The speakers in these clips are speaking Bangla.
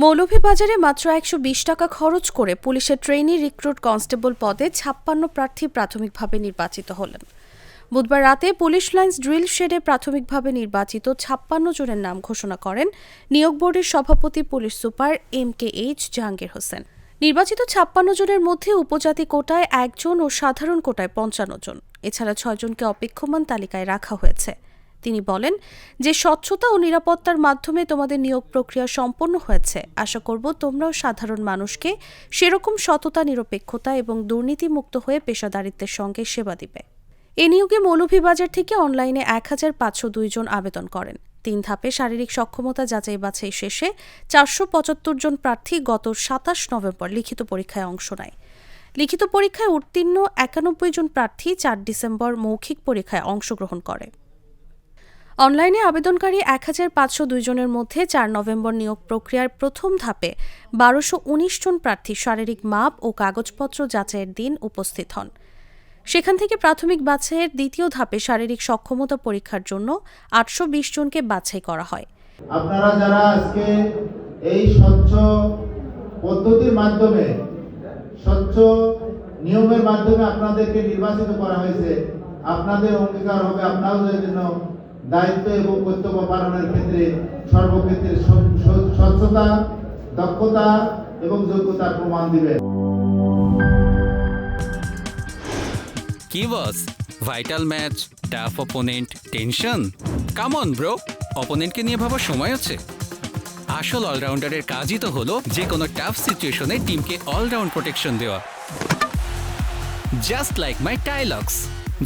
মৌলভীবাজারে মাত্র ১২০ টাকা খরচ করে পুলিশের ট্রেইনি রিক্রুট কনস্টেবল পদে ৫৬ প্রার্থী প্রাথমিকভাবে নির্বাচিত হলেন। বুধবার রাতে পুলিশ লাইন্স ড্রিল শেডে প্রাথমিকভাবে নির্বাচিত ৫৬ জনের নাম ঘোষণা করেন নিয়োগ বোর্ডের সভাপতি police super MKH Jahangir Hossain. নির্বাচিত ৫৬ জনের মধ্যে উপজাতি কোটায় ১ জন ও সাধারণ কোটায় ৫৫ জন, এছাড়া ৬ জনকে অপেক্ষমান তালিকায় রাখা হয়েছে। তিনি বলেন যে স্বচ্ছতা ও নিরাপত্তার মাধ্যমে তোমাদের নিয়োগ প্রক্রিয়া সম্পন্ন হয়েছে, আশা করব তোমরাও সাধারণ মানুষকে সেরকম সততা, নিরপেক্ষতা এবং দুর্নীতিমুক্ত হয়ে পেশাদারিত্বের সঙ্গে সেবা দিবে। এ নিয়োগে মৌলভীবাজার থেকে অনলাইনে ১৫০২ জন আবেদন করেন। ৩ ধাপে শারীরিক সক্ষমতা যাচাই বাছাই শেষে ৪৭৫ জন প্রার্থী গত ২৭ নভেম্বর লিখিত পরীক্ষায় অংশ নেয়। লিখিত পরীক্ষায় উত্তীর্ণ ৯১ জন প্রার্থী ৪ ডিসেম্বর মৌখিক পরীক্ষায় অংশগ্রহণ করে। অনলাইনে আবেদনকারী ১৫০২ জনের মধ্যে ৪ নভেম্বর নিয়োগ প্রক্রিয়ার প্রথম ধাপে ১২১৯ জন প্রার্থী শারীরিক মাপ ও কাগজপত্র যাচাইয়ের দিন উপস্থিত হন। সেখান থেকে প্রাথমিক বাছাইয়ের দ্বিতীয় ধাপে শারীরিক সক্ষমতা পরীক্ষার জন্য ৮২০ জনকে বাছাই করা হয়। আপনারা যারা আজকে এই স্বচ্ছ পদ্ধতির মাধ্যমে, স্বচ্ছ নিয়মের মাধ্যমে আপনাদেরকে নির্বাচিত করা হয়েছে, আপনাদের অঙ্গীকার হবে আপনারাও যেন দায়িত্ব এবং কর্তব্য পালনের ক্ষেত্রে সর্বক্ষেত্রে স্বচ্ছতা, দক্ষতা এবং যোগ্যতার প্রমাণ দিবেন। কি boss, vital match, tough opponent, tension? Come on bro, অপোনেন্টকে নিয়ে ভাবার সময় আছে। আসল অলরাউন্ডারের কাজই তো হলো যে কোনো টাফ সিচুয়েশনে টিমকে অলরাউন্ড প্রোটেকশন দেওয়া। জাস্ট লাইক মাই টাইলক্স,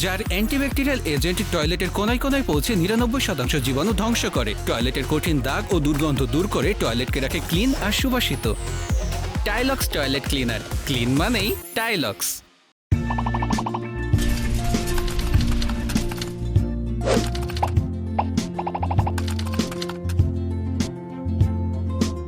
যার অ্যান্টিব্যাকটেরিয়াল এজেন্ট টয়লেটের কোনায় কোনায় পৌঁছে ৯৯% জীবাণু ধ্বংস করে, টয়লেটের কঠিন দাগ ও দুর্গন্ধ দূর করে টয়লেটকে রাখে ক্লিন আর সুবাসিত। টাইলক্স টয়লেট ক্লিনার, ক্লিন মানেই টাইলক্স।